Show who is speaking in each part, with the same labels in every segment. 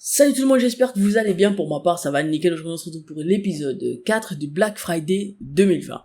Speaker 1: Salut tout le monde, j'espère que vous allez bien. Pour ma part, ça va nickel. Aujourd'hui, on se retrouve pour l'épisode 4 du Black Friday 2020.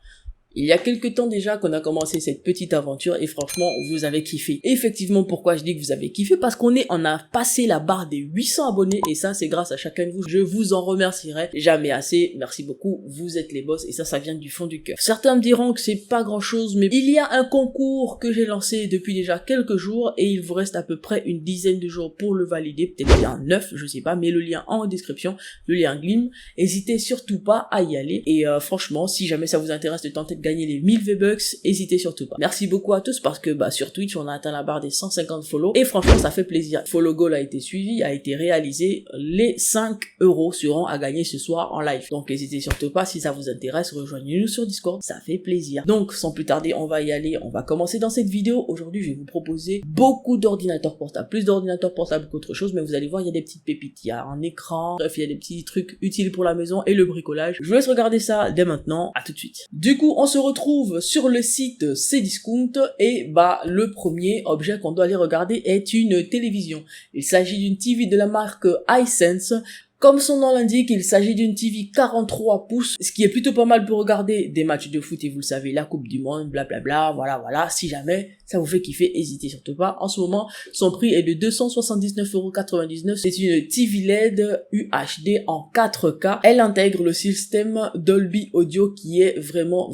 Speaker 1: Il y a quelques temps déjà qu'on a commencé cette petite aventure et franchement, vous avez kiffé. Et effectivement, pourquoi je dis que vous avez kiffé? Parce on a passé la barre des 800 abonnés et ça, c'est grâce à chacun de vous. Je vous en remercierai jamais assez. Merci beaucoup. Vous êtes les boss et ça vient du fond du cœur. Certains me diront que c'est pas grand chose, mais il y a un concours que j'ai lancé depuis déjà quelques jours et il vous reste à peu près une dizaine de jours pour le valider. Peut-être bien 9, je sais pas, mais le lien en description, le lien Glim. Hésitez surtout pas à y aller et franchement, si jamais ça vous intéresse de tenter de gagner les 1000 V-Bucks, hésitez surtout pas. Merci beaucoup à tous parce que sur Twitch on a atteint la barre des 150 follow et franchement ça fait plaisir. Follow goal a été suivi, a été réalisé, les 5 € seront à gagner ce soir en live. Donc n'hésitez surtout pas, si ça vous intéresse, rejoignez-nous sur Discord, ça fait plaisir. Donc sans plus tarder, on va y aller, on va commencer dans cette vidéo. Aujourd'hui je vais vous proposer beaucoup d'ordinateurs portables, plus d'ordinateurs portables qu'autre chose, mais vous allez voir il y a des petites pépites, il y a un écran, bref il y a des petits trucs utiles pour la maison et le bricolage. Je vous laisse regarder ça dès maintenant, à tout de suite. Du coup on se retrouve sur le site Cdiscount et le premier objet qu'on doit aller regarder est une télévision. Il s'agit d'une TV de la marque Hisense. Comme son nom l'indique, il s'agit d'une TV 43 pouces, ce qui est plutôt pas mal pour regarder des matchs de foot et vous le savez, la Coupe du Monde, blablabla, voilà, si jamais ça vous fait kiffer, hésitez surtout pas. En ce moment, son prix est de 279,99 €. C'est une TV LED UHD en 4K. Elle intègre le système Dolby Audio qui est vraiment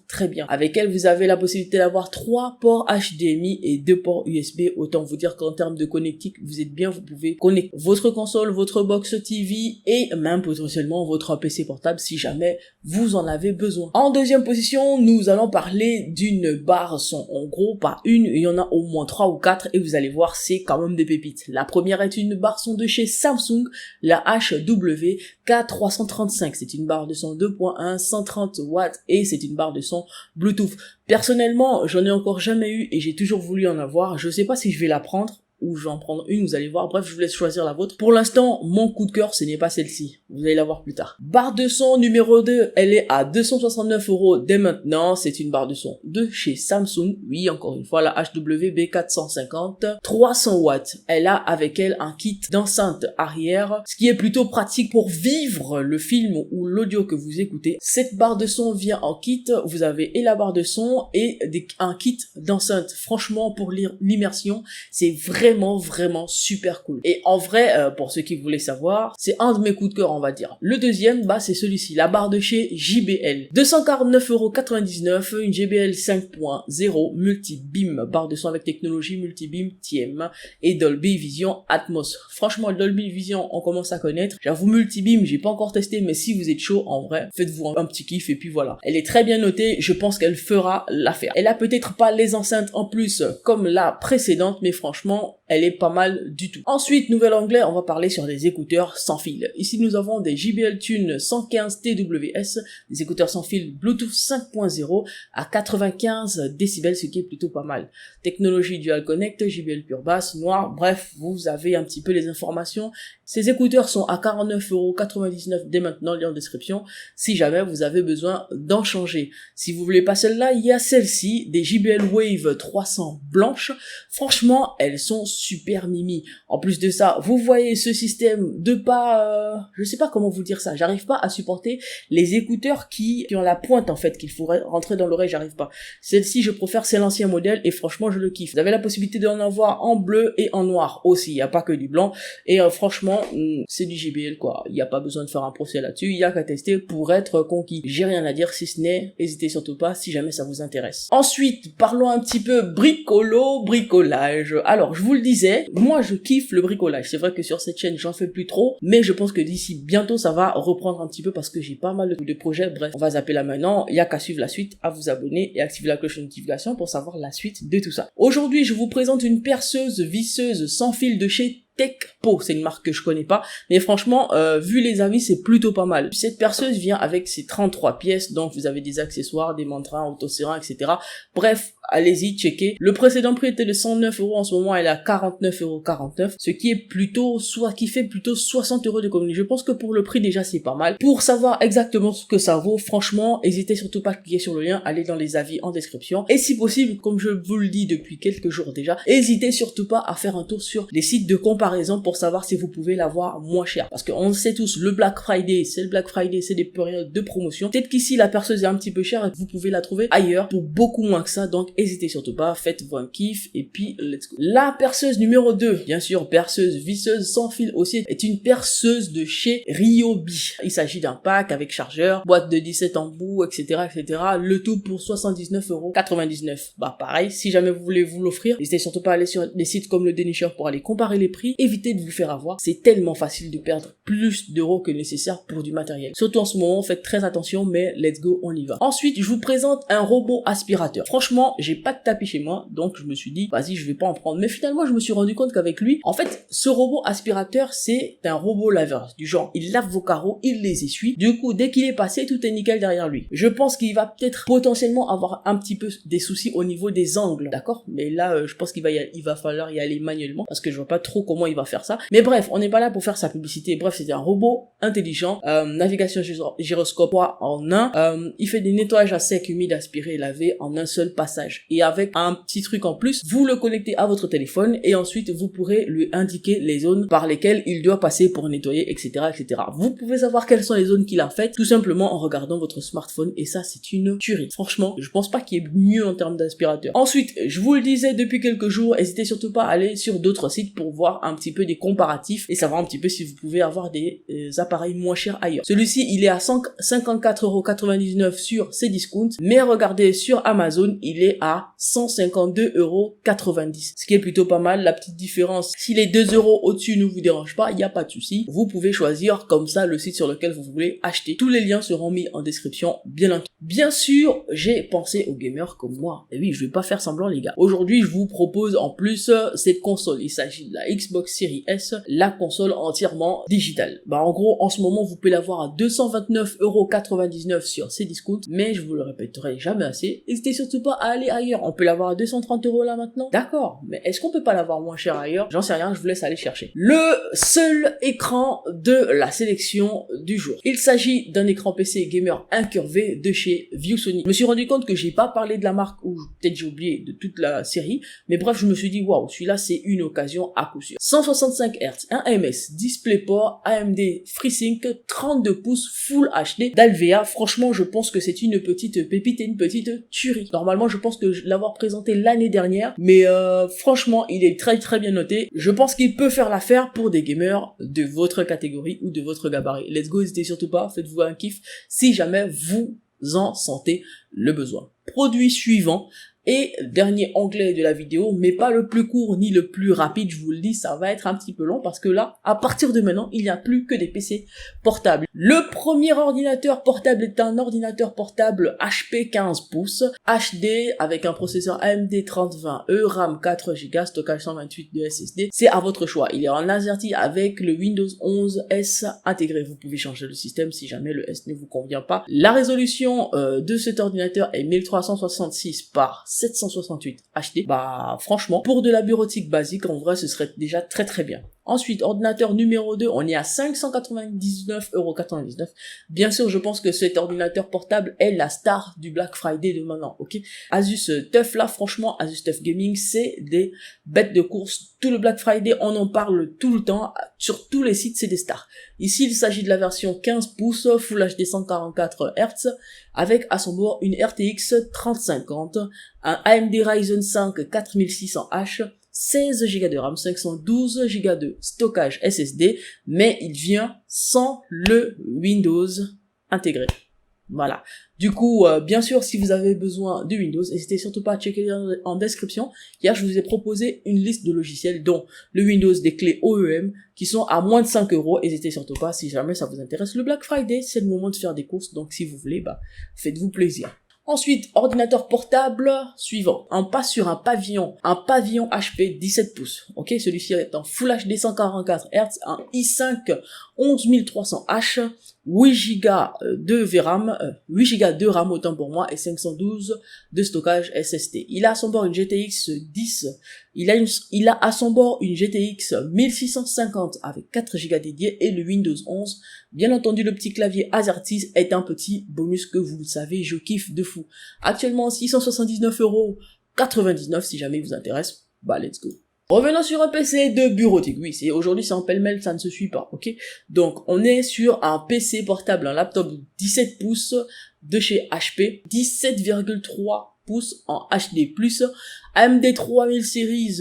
Speaker 1: très bien. Avec elle, vous avez la possibilité d'avoir 3 ports HDMI et 2 ports USB. Autant vous dire qu'en termes de connectique, vous êtes bien, vous pouvez connecter votre console, votre box TV et même potentiellement votre PC portable si jamais vous en avez besoin. En deuxième position, nous allons parler d'une barre son. En gros, pas une, il y en a au moins 3 ou 4 et vous allez voir, c'est quand même des pépites. La première est une barre son de chez Samsung, la HWK335. C'est une barre de son 2.1, 130 watts et c'est une barre de son Bluetooth. Personnellement, j'en ai encore jamais eu et j'ai toujours voulu en avoir. Je sais pas si je vais la prendre ou je vais en prendre une, vous allez voir. Bref, je vous laisse choisir la vôtre. Pour l'instant, mon coup de cœur, ce n'est pas celle-ci. Vous allez la voir plus tard. Barre de son numéro 2, elle est à 269 € dès maintenant. C'est une barre de son de chez Samsung. Oui, encore une fois, la HWB450. 300 watts. Elle a avec elle un kit d'enceinte arrière, ce qui est plutôt pratique pour vivre le film ou l'audio que vous écoutez. Cette barre de son vient en kit. Vous avez et la barre de son et un kit d'enceinte. Franchement, pour l'immersion, c'est vraiment super cool. Et en vrai, pour ceux qui voulaient savoir, c'est un de mes coups de cœur, on va dire. Le deuxième, c'est celui-ci, la barre de chez JBL. 249,99 €, une JBL 5.0 multi-beam, barre de son avec technologie multi-beam TM et Dolby Vision Atmos. Franchement, Dolby Vision, on commence à connaître. J'avoue, multi-beam, j'ai pas encore testé, mais si vous êtes chaud, en vrai, faites-vous un petit kiff et puis voilà. Elle est très bien notée, je pense qu'elle fera l'affaire. Elle a peut-être pas les enceintes en plus comme la précédente, mais franchement, elle est pas mal du tout. Ensuite, nouvel onglet, on va parler sur des écouteurs sans fil. Ici, nous avons des JBL Tune 115 TWS, des écouteurs sans fil Bluetooth 5.0 à 95 décibels, ce qui est plutôt pas mal. Technologie Dual Connect, JBL Pure Bass, noir, bref, vous avez un petit peu les informations. Ces écouteurs sont à 49,99 € dès maintenant, lien en description, si jamais vous avez besoin d'en changer. Si vous voulez pas celle-là, il y a celle-ci, des JBL Wave 300 blanches. Franchement, elles sont super mimi. En plus de ça, vous voyez ce système de pas, je sais pas comment vous dire ça, j'arrive pas à supporter les écouteurs qui ont la pointe en fait, qu'il faut rentrer dans l'oreille, j'arrive pas. Celle-ci, je préfère, c'est l'ancien modèle et franchement, je le kiffe. Vous avez la possibilité d'en avoir en bleu et en noir aussi, il y a pas que du blanc et franchement, c'est du JBL quoi. Il y a pas besoin de faire un procès là-dessus, il y a qu'à tester pour être conquis. J'ai rien à dire si ce n'est, hésitez surtout pas si jamais ça vous intéresse. Ensuite, parlons un petit peu bricolage. Alors, je vous le disais, moi je kiffe le bricolage. C'est vrai que sur cette chaîne, j'en fais plus trop, mais je pense que d'ici bientôt, ça va reprendre un petit peu parce que j'ai pas mal de projets. Bref, on va zapper là maintenant. Il y a qu'à suivre la suite, à vous abonner et activer la cloche de notification pour savoir la suite de tout ça. Aujourd'hui, je vous présente une perceuse visseuse sans fil de chez Tekpo, c'est une marque que je connais pas, mais franchement, vu les avis, c'est plutôt pas mal. Cette perceuse vient avec ses 33 pièces, donc vous avez des accessoires, des mantrins, autosérants, etc. Bref, allez-y, checkez. Le précédent prix était de 109 €, en ce moment elle est à 49,49 €, ce qui est plutôt, qui fait plutôt 60 € d'économie. Je pense que pour le prix déjà c'est pas mal. Pour savoir exactement ce que ça vaut, franchement, n'hésitez surtout pas à cliquer sur le lien, allez dans les avis en description. Et si possible, comme je vous le dis depuis quelques jours déjà, n'hésitez surtout pas à faire un tour sur les sites de comparaison pour savoir si vous pouvez l'avoir moins cher. Parce qu'on le sait tous, le Black Friday, c'est des périodes de promotion. Peut-être qu'ici la perceuse est un petit peu chère et que vous pouvez la trouver ailleurs pour beaucoup moins que ça, donc n'hésitez surtout pas, faites-vous un kiff et puis let's go. La perceuse numéro 2, bien sûr, perceuse visseuse sans fil aussi, est une perceuse de chez Ryobi. Il s'agit d'un pack avec chargeur, boîte de 17 embouts, etc., etc. Le tout pour 79,99 €. Bah pareil, si jamais vous voulez vous l'offrir, n'hésitez surtout pas à aller sur des sites comme le dénicheur pour aller comparer les prix. Évitez de vous faire avoir. C'est tellement facile de perdre plus d'euros que nécessaire pour du matériel. Surtout en ce moment, faites très attention, mais let's go, on y va. Ensuite, je vous présente un robot aspirateur. Franchement, j'ai pas de tapis chez moi, donc je me suis dit, vas-y, je vais pas en prendre. Mais finalement, je me suis rendu compte qu'avec lui, en fait, ce robot aspirateur, c'est un robot laveur. Du genre, il lave vos carreaux, il les essuie. Du coup, dès qu'il est passé, tout est nickel derrière lui. Je pense qu'il va peut-être potentiellement avoir un petit peu des soucis au niveau des angles, d'accord? Mais là, je pense qu'il va falloir y aller manuellement, parce que je vois pas trop comment il va faire ça. Mais bref, on n'est pas là pour faire sa publicité. Bref, c'est un robot intelligent, navigation gyroscope 3 en 1. Il fait des nettoyages à sec, humide, aspiré et lavé en un seul passage. Et avec un petit truc en plus, vous le connectez à votre téléphone et ensuite vous pourrez lui indiquer les zones par lesquelles il doit passer pour nettoyer, etc., etc. Vous pouvez savoir quelles sont les zones qu'il a faites tout simplement en regardant votre smartphone et ça, c'est une tuerie. Franchement, je pense pas qu'il y ait mieux en termes d'aspirateur. Ensuite, je vous le disais depuis quelques jours, n'hésitez surtout pas à aller sur d'autres sites pour voir un petit peu des comparatifs et savoir un petit peu si vous pouvez avoir des appareils moins chers ailleurs. Celui-ci, il est à 54,99 € sur Cdiscount, mais regardez sur Amazon, il est à 152,90 €, ce qui est plutôt pas mal. La petite différence, si les 2 € au-dessus ne vous dérangent pas, il n'y a pas de souci. Vous pouvez choisir comme ça le site sur lequel vous voulez acheter. Tous les liens seront mis en description, bien entendu. Bien sûr, j'ai pensé aux gamers comme moi. Et oui, je vais pas faire semblant, les gars. Aujourd'hui, je vous propose en plus cette console. Il s'agit de la Xbox Series S, la console entièrement digitale. Bah, en gros, en ce moment, vous pouvez l'avoir à 229,99 € sur Cdiscount, mais je vous le répéterai jamais assez. N'hésitez surtout pas à aller ailleurs. On peut l'avoir à 230 € là maintenant. D'accord, mais est-ce qu'on peut pas l'avoir moins cher ailleurs? J'en sais rien, je vous laisse aller chercher. Le seul écran de la sélection du jour. Il s'agit d'un écran PC gamer incurvé de chez ViewSonic. Je me suis rendu compte que j'ai pas parlé de la marque, ou peut-être j'ai oublié de toute la série, mais bref, je me suis dit, waouh, celui-là c'est une occasion à coup sûr. 165 Hz, un MS, DisplayPort, AMD FreeSync, 32 pouces, Full HD, d'Alvea. Franchement, je pense que c'est une petite pépite et une petite tuerie. Normalement, je pense que l'avoir présenté l'année dernière, mais franchement, il est très très bien noté. Je pense qu'il peut faire l'affaire pour des gamers de votre catégorie ou de votre gabarit. Let's go, n'hésitez surtout pas, faites-vous un kiff si jamais vous en sentez le besoin. Produit suivant et dernier onglet de la vidéo, mais pas le plus court ni le plus rapide, je vous le dis, ça va être un petit peu long parce que là, à partir de maintenant, il n'y a plus que des PC portables. Le premier ordinateur portable est un ordinateur portable HP 15 pouces, HD avec un processeur AMD 3020E, RAM 4 Go, stockage 128 de SSD. C'est à votre choix. Il est en AZERTY avec le Windows 11 S intégré. Vous pouvez changer le système si jamais le S ne vous convient pas. La résolution de cet ordinateur est 1366 par 768 HD. Bah franchement, pour de la bureautique basique, en vrai, ce serait déjà très très bien. Ensuite, ordinateur numéro 2, on est à 599,99 €. Bien sûr, je pense que cet ordinateur portable est la star du Black Friday de maintenant, ok? Asus TUF, là, franchement, Asus TUF Gaming, c'est des bêtes de course. Tout le Black Friday, on en parle tout le temps. Sur tous les sites, c'est des stars. Ici, il s'agit de la version 15 pouces, Full HD 144 Hz, avec à son bord une RTX 3050, un AMD Ryzen 5 4600H, 16 Go de RAM, 512 Go de stockage SSD, mais il vient sans le Windows intégré. Voilà. Du coup, bien sûr, si vous avez besoin de Windows, n'hésitez surtout pas à checker en description. Hier, je vous ai proposé une liste de logiciels, dont le Windows des clés OEM, qui sont à moins de 5 €. N'hésitez surtout pas, si jamais ça vous intéresse. Le Black Friday, c'est le moment de faire des courses, donc si vous voulez, bah, faites-vous plaisir. Ensuite, ordinateur portable suivant. On passe sur un pavillon HP 17 pouces. Ok, celui-ci est en Full HD 144 Hz, un i5 11300H, 8 Go de VRAM, 8 Go de RAM autant pour moi et 512 de stockage SSD. Il a à son bord une GTX 10, il a à son bord une GTX 1650 avec 4 Go dédiés et le Windows 11. Bien entendu, le petit clavier AZERTY est un petit bonus que vous le savez, je kiffe de fou. Actuellement 679,99 € si jamais il vous intéresse. Bah let's go. Revenons sur un PC de bureautique. Oui, aujourd'hui c'est en pêle-mêle, ça ne se suit pas, ok? Donc on est sur un PC portable, un laptop 17 pouces de chez HP, 17,3 pouces en HD+, AMD 3000 series,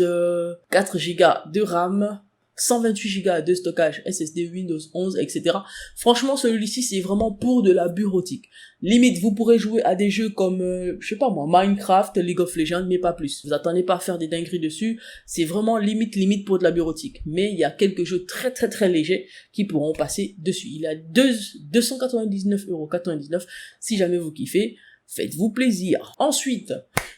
Speaker 1: 4 Go de RAM, 128 Go de stockage SSD, Windows 11, etc. Franchement, celui-ci, c'est vraiment pour de la bureautique. Limite, vous pourrez jouer à des jeux comme, je sais pas moi, Minecraft, League of Legends, mais pas plus. Vous attendez pas à faire des dingueries dessus. C'est vraiment limite pour de la bureautique. Mais il y a quelques jeux très légers qui pourront passer dessus. Il a 299,99 € si jamais vous kiffez. Faites-vous plaisir. Ensuite,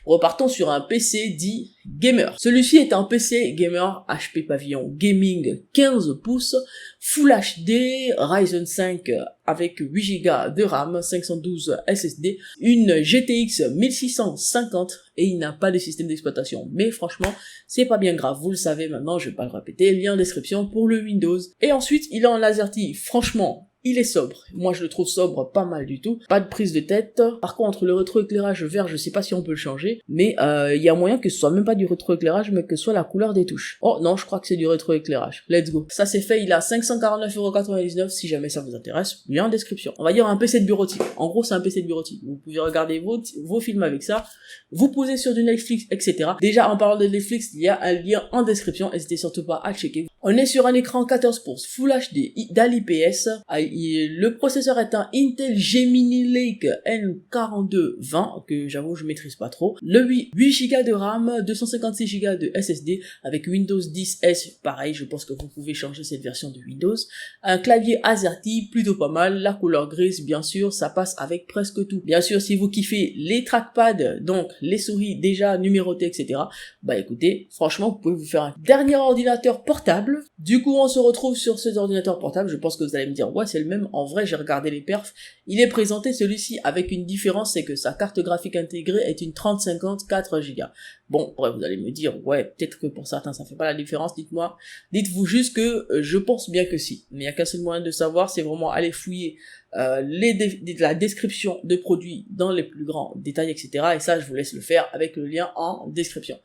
Speaker 1: repartons sur un PC dit gamer. Celui-ci est un PC gamer HP Pavillon Gaming 15 pouces, Full HD, Ryzen 5 avec 8 Go de RAM, 512 SSD, une GTX 1650 et il n'a pas de système d'exploitation. Mais franchement, c'est pas bien grave, vous le savez maintenant, je vais pas le répéter, lien en description pour le Windows. Et ensuite, il est en AZERTY, franchement, il est sobre. Moi, je le trouve sobre pas mal du tout. Pas de prise de tête. Par contre, le rétroéclairage vert, je sais pas si on peut le changer. Mais il y a moyen que ce soit même pas du rétroéclairage, mais que ce soit la couleur des touches. Oh non, je crois que c'est du rétroéclairage. Let's go. Ça c'est fait, il a 549,99 € si jamais ça vous intéresse. Lien en description. On va dire un PC de bureautique. En gros, c'est un PC de bureautique. Vous pouvez regarder vos films avec ça. Vous posez sur du Netflix, etc. Déjà, en parlant de Netflix, il y a un lien en description. N'hésitez surtout pas à checker. On est sur un écran 14 pouces Full HD d'IPS. Le processeur est un Intel Gemini Lake N4220 que j'avoue je maîtrise pas trop. Le 8 Go de RAM, 256 Go de SSD avec Windows 10S. Pareil, je pense que vous pouvez changer cette version de Windows. Un clavier AZERTY plutôt pas mal. La couleur grise, bien sûr, ça passe avec presque tout. Bien sûr, si vous kiffez les trackpads, donc les souris déjà numérotées, etc. Bah écoutez, franchement, vous pouvez vous faire un dernier ordinateur portable. Du coup, on se retrouve sur cet ordinateur portable. Je pense que vous allez me dire, ouais, c'est le même. En vrai, j'ai regardé les perfs. Il est présenté celui-ci avec une différence, c'est que sa carte graphique intégrée est une 3050 4 Go. Bon, après, vous allez me dire, ouais, peut-être que pour certains, ça fait pas la différence. Dites-moi, dites-vous juste que je pense bien que si. Mais il y a qu'un seul moyen de savoir, c'est vraiment aller fouiller la description de produits dans les plus grands détails, etc. Et ça, je vous laisse le faire avec le lien en description.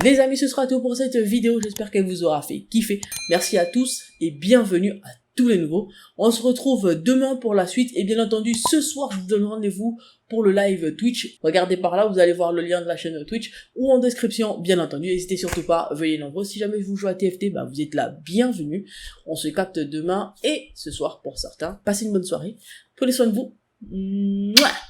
Speaker 1: Les amis, ce sera tout pour cette vidéo. J'espère qu'elle vous aura fait kiffer. Merci à tous et bienvenue à tous les nouveaux. On se retrouve demain pour la suite. Et bien entendu, ce soir, je vous donne rendez-vous pour le live Twitch. Regardez par là, vous allez voir le lien de la chaîne Twitch ou en description, bien entendu. N'hésitez surtout pas, veuillez nombreux. Si jamais vous jouez à TFT, bah, vous êtes là, bienvenue. On se capte demain et ce soir pour certains. Passez une bonne soirée. Prenez soin de vous. Mouah.